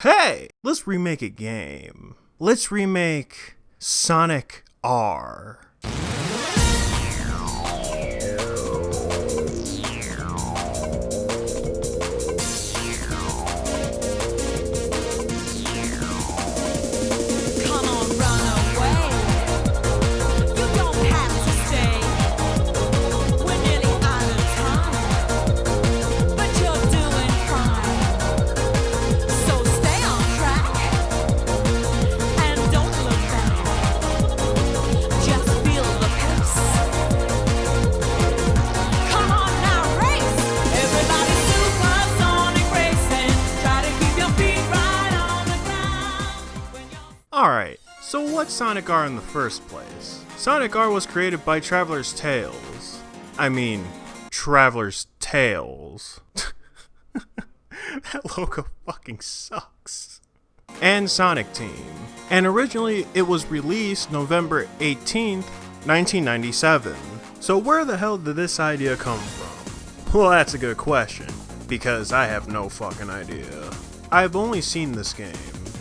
Hey, let's remake a game. Let's remake Sonic R. Alright, so what's Sonic R in the first place? Sonic R was created by Traveler's Tales. I mean, Traveler's Tales. That logo fucking sucks. And Sonic Team. And originally it was released November 18th, 1997. So where the hell did this idea come from? Well, that's a good question, because I have no fucking idea. I've only seen this game,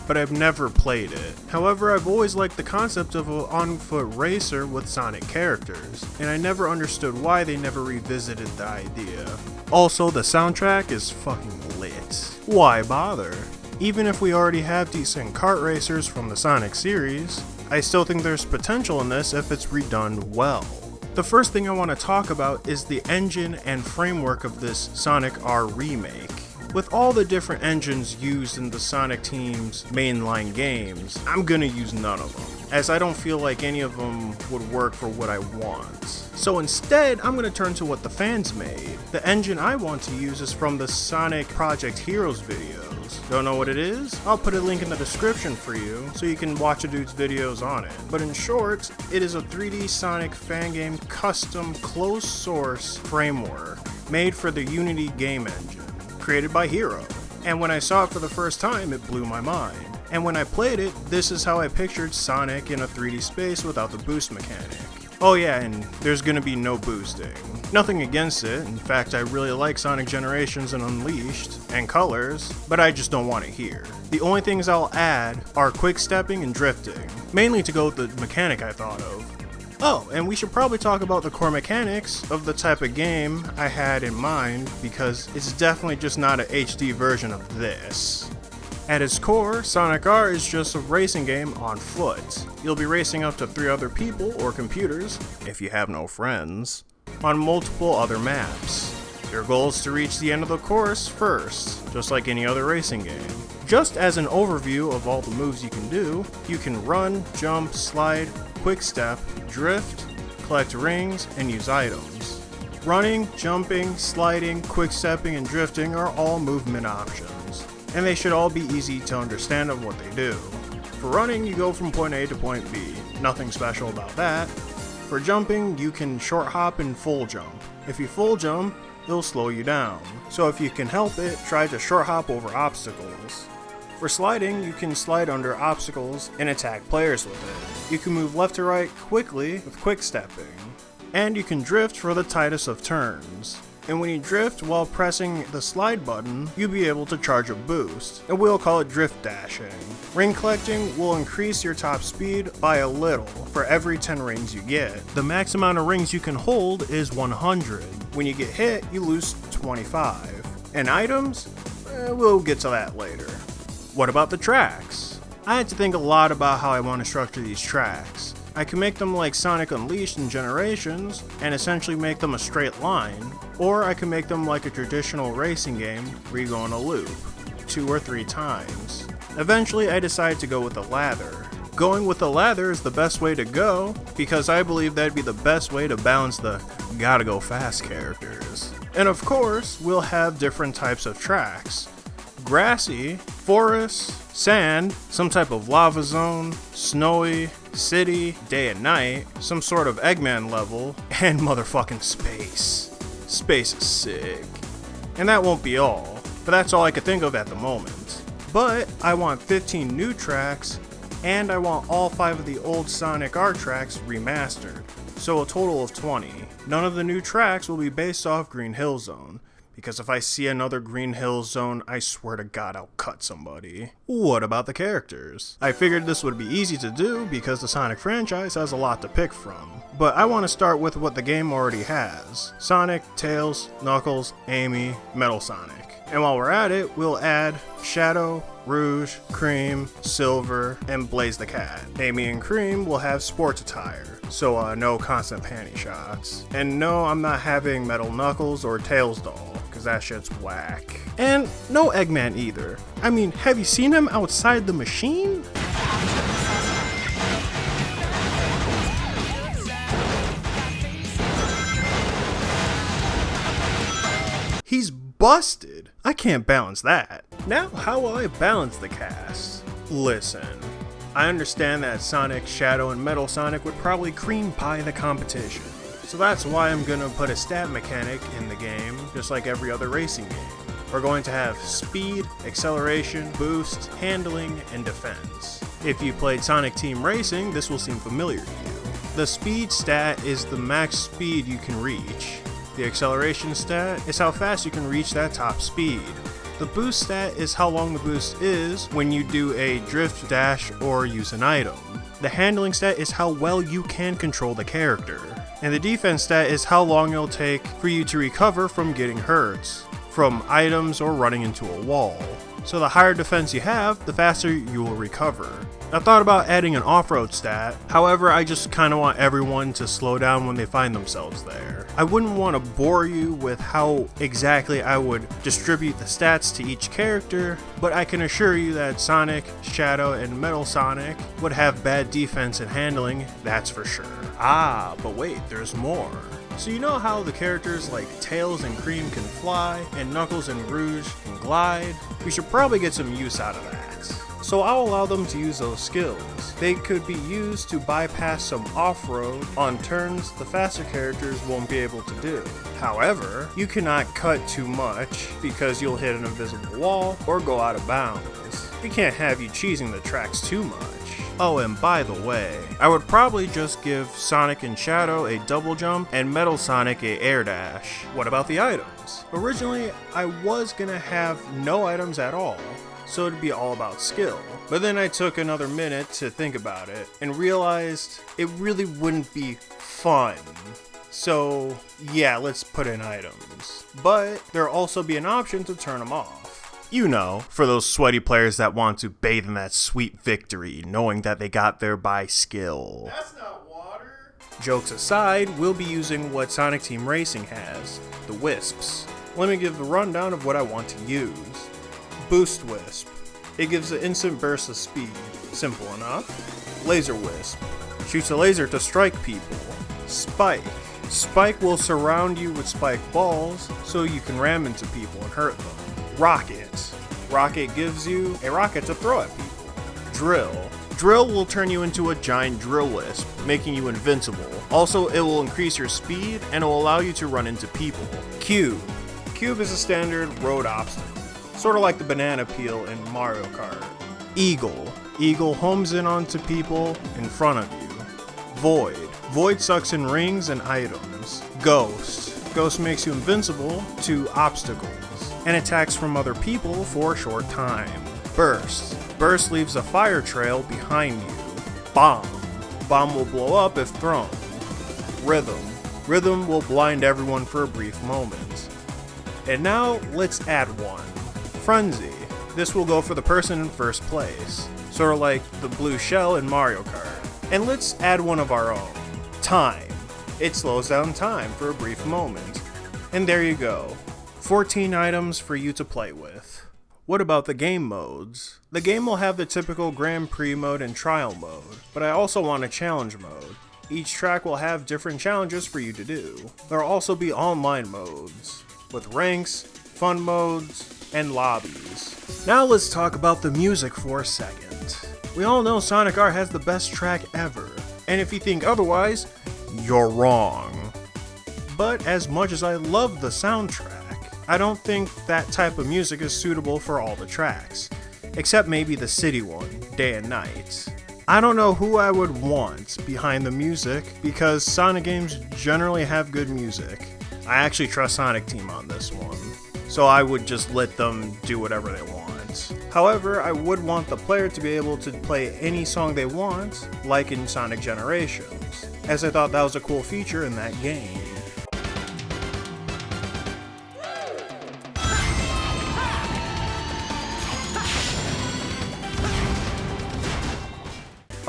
but I've never played it. However, I've always liked the concept of an on-foot racer with Sonic characters, and I never understood why they never revisited the idea. Also, the soundtrack is fucking lit. Why bother? Even if we already have decent kart racers from the Sonic series, I still think there's potential in this if it's redone well. The first thing I want to talk about is the engine and framework of this Sonic R remake. With all the different engines used in the Sonic team's mainline games, I'm gonna use none of them, as I don't feel like any of them would work for what I want. So instead, I'm gonna turn to what the fans made. The engine I want to use is from the Sonic Project Heroes videos. Don't know what it is? I'll put a link in the description for you, so you can watch a dude's videos on it. But in short, it is a 3D Sonic fan game custom closed source framework made for the Unity game engine, created by Hero. And when I saw it for the first time, it blew my mind. And when I played it, this is how I pictured Sonic in a 3D space without the boost mechanic. Oh yeah, and there's gonna be no boosting. Nothing against it, in fact I really like Sonic Generations and Unleashed, and Colors, but I just don't want it here. The only things I'll add are quick stepping and drifting, mainly to go with the mechanic I thought of. Oh, and we should probably talk about the core mechanics of the type of game I had in mind, because it's definitely just not an HD version of this. At its core, Sonic R is just a racing game on foot. You'll be racing up to 3 other people or computers, if you have no friends, on multiple other maps. Your goal is to reach the end of the course first, just like any other racing game. Just as an overview of all the moves you can do, you can run, jump, slide, quick step, drift, collect rings, and use items. Running, jumping, sliding, quick stepping, and drifting are all movement options, and they should all be easy to understand of what they do. For running, you go from point A to point B, nothing special about that. For jumping, you can short hop and full jump. If you full jump, it'll slow you down, so if you can help it, try to short hop over obstacles. For sliding, you can slide under obstacles and attack players with it. You can move left to right quickly with quick stepping, and you can drift for the tightest of turns. And when you drift while pressing the slide button, you'll be able to charge a boost, and we'll call it drift dashing. Ring collecting will increase your top speed by a little for every 10 rings you get. The max amount of rings you can hold is 100. When you get hit, you lose 25. And items? We'll get to that later. What about the tracks? I had to think a lot about how I want to structure these tracks. I can make them like Sonic Unleashed and Generations, and essentially make them a straight line, or I can make them like a traditional racing game where you go in a loop, 2 or 3 times. Eventually I decided to go with a lather. Going with a lather is the best way to go, because I believe that'd be the best way to balance the gotta go fast characters. And of course, we'll have different types of tracks. Grassy, forest, sand, some type of lava zone, snowy, city, day and night, some sort of Eggman level, and motherfucking space. Space is sick. And that won't be all, but that's all I could think of at the moment. But I want 15 new tracks, and I want all 5 of the old Sonic R tracks remastered, so a total of 20. None of the new tracks will be based off Green Hill Zone, because if I see another Green Hill Zone, I swear to God I'll cut somebody. What about the characters? I figured this would be easy to do because the Sonic franchise has a lot to pick from. But I want to start with what the game already has. Sonic, Tails, Knuckles, Amy, Metal Sonic. And while we're at it, we'll add Shadow, Rouge, Cream, Silver, and Blaze the Cat. Amy and Cream will have sports attire, so no constant panty shots. And no, I'm not having Metal Knuckles or Tails doll, cause that shit's whack. And no Eggman either. I mean, have you seen him outside the machine? He's busted. I can't balance that. Now, how will I balance the cast? Listen, I understand that Sonic, Shadow, and Metal Sonic would probably cream pie the competition. So that's why I'm gonna put a stat mechanic in the game, just like every other racing game. We're going to have speed, acceleration, boost, handling, and defense. If you played Sonic Team Racing, this will seem familiar to you. The speed stat is the max speed you can reach. The acceleration stat is how fast you can reach that top speed. The boost stat is how long the boost is when you do a drift, dash, or use an item. The handling stat is how well you can control the character. And the defense stat is how long it'll take for you to recover from getting hurt, from items or running into a wall. So the higher defense you have, the faster you will recover. I thought about adding an off-road stat, however I just kinda want everyone to slow down when they find themselves there. I wouldn't want to bore you with how exactly I would distribute the stats to each character, but I can assure you that Sonic, Shadow, and Metal Sonic would have bad defense and handling, that's for sure. Ah, but wait, there's more. So you know how the characters like Tails and Cream can fly, and Knuckles and Rouge can glide? We should probably get some use out of that. So I'll allow them to use those skills. They could be used to bypass some off-road on turns the faster characters won't be able to do. However, you cannot cut too much because you'll hit an invisible wall or go out of bounds. We can't have you cheesing the tracks too much. Oh, and by the way, I would probably just give Sonic and Shadow a double jump and Metal Sonic a air dash. What about the items? Originally, I was gonna have no items at all, so it'd be all about skill. But then I took another minute to think about it and realized it really wouldn't be fun. So yeah, let's put in items. But there'll also be an option to turn them off. You know, for those sweaty players that want to bathe in that sweet victory, knowing that they got there by skill. That's not water. Jokes aside, we'll be using what Sonic Team Racing has, the Wisps. Let me give the rundown of what I want to use. Boost Wisp. It gives an instant burst of speed. Simple enough. Laser Wisp. Shoots a laser to strike people. Spike. Spike will surround you with spike balls so you can ram into people and hurt them. Rocket. Rocket gives you a rocket to throw at people. Drill. Drill will turn you into a giant drill wisp, making you invincible. Also, it will increase your speed and it will allow you to run into people. Cube. Cube is a standard road obstacle, sort of like the banana peel in Mario Kart. Eagle. Eagle homes in onto people in front of you. Void. Void sucks in rings and items. Ghost. Ghost makes you invincible to obstacles and attacks from other people for a short time. Burst. Burst leaves a fire trail behind you. Bomb. Bomb will blow up if thrown. Rhythm. Rhythm will blind everyone for a brief moment. And now, let's add one. Frenzy. This will go for the person in first place, sort of like the blue shell in Mario Kart. And let's add one of our own. Time. It slows down time for a brief moment. And there you go. 14 items for you to play with. What about the game modes? The game will have the typical Grand Prix mode and trial mode, but I also want a challenge mode. Each track will have different challenges for you to do. There will also be online modes, with ranks, fun modes, and lobbies. Now let's talk about the music for a second. We all know Sonic R has the best track ever, and if you think otherwise, you're wrong. But as much as I love the soundtrack, I don't think that type of music is suitable for all the tracks, except maybe the city one, Day and Night. I don't know who I would want behind the music because Sonic games generally have good music. I actually trust Sonic Team on this one. so I would just let them do whatever they want. However, I would want the player to be able to play any song they want, like in Sonic Generations, as I thought that was a cool feature in that game.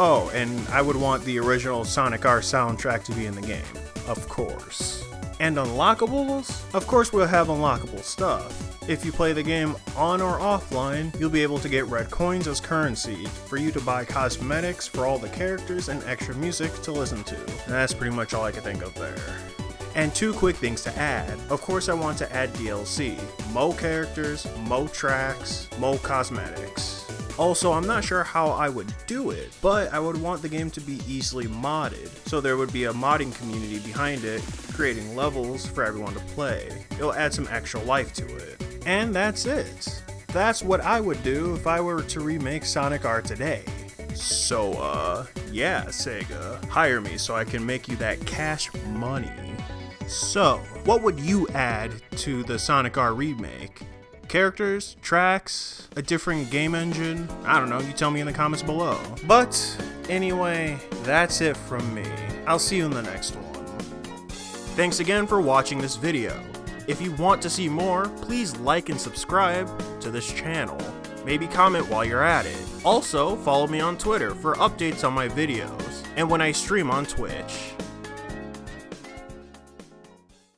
Oh, and I would want the original Sonic R soundtrack to be in the game, of course. And unlockables? Of course we'll have unlockable stuff. If you play the game on or offline, you'll be able to get red coins as currency for you to buy cosmetics for all the characters and extra music to listen to. And that's pretty much all I can think of there. And 2 quick things to add. Of course I want to add DLC. Mo characters, mo tracks, mo cosmetics. Also, I'm not sure how I would do it, but I would want the game to be easily modded, so there would be a modding community behind it, creating levels for everyone to play. It'll add some extra life to it. And that's it. That's what I would do if I were to remake Sonic R today. So, yeah, Sega, hire me so I can make you that cash money. So, what would you add to the Sonic R remake? Characters, tracks, a different game engine? I don't know, you tell me in the comments below. But anyway, that's it from me. I'll see you in the next one. Thanks again for watching this video. If you want to see more, please like and subscribe to this channel. Maybe comment while you're at it. Also, follow me on Twitter for updates on my videos and when I stream on Twitch.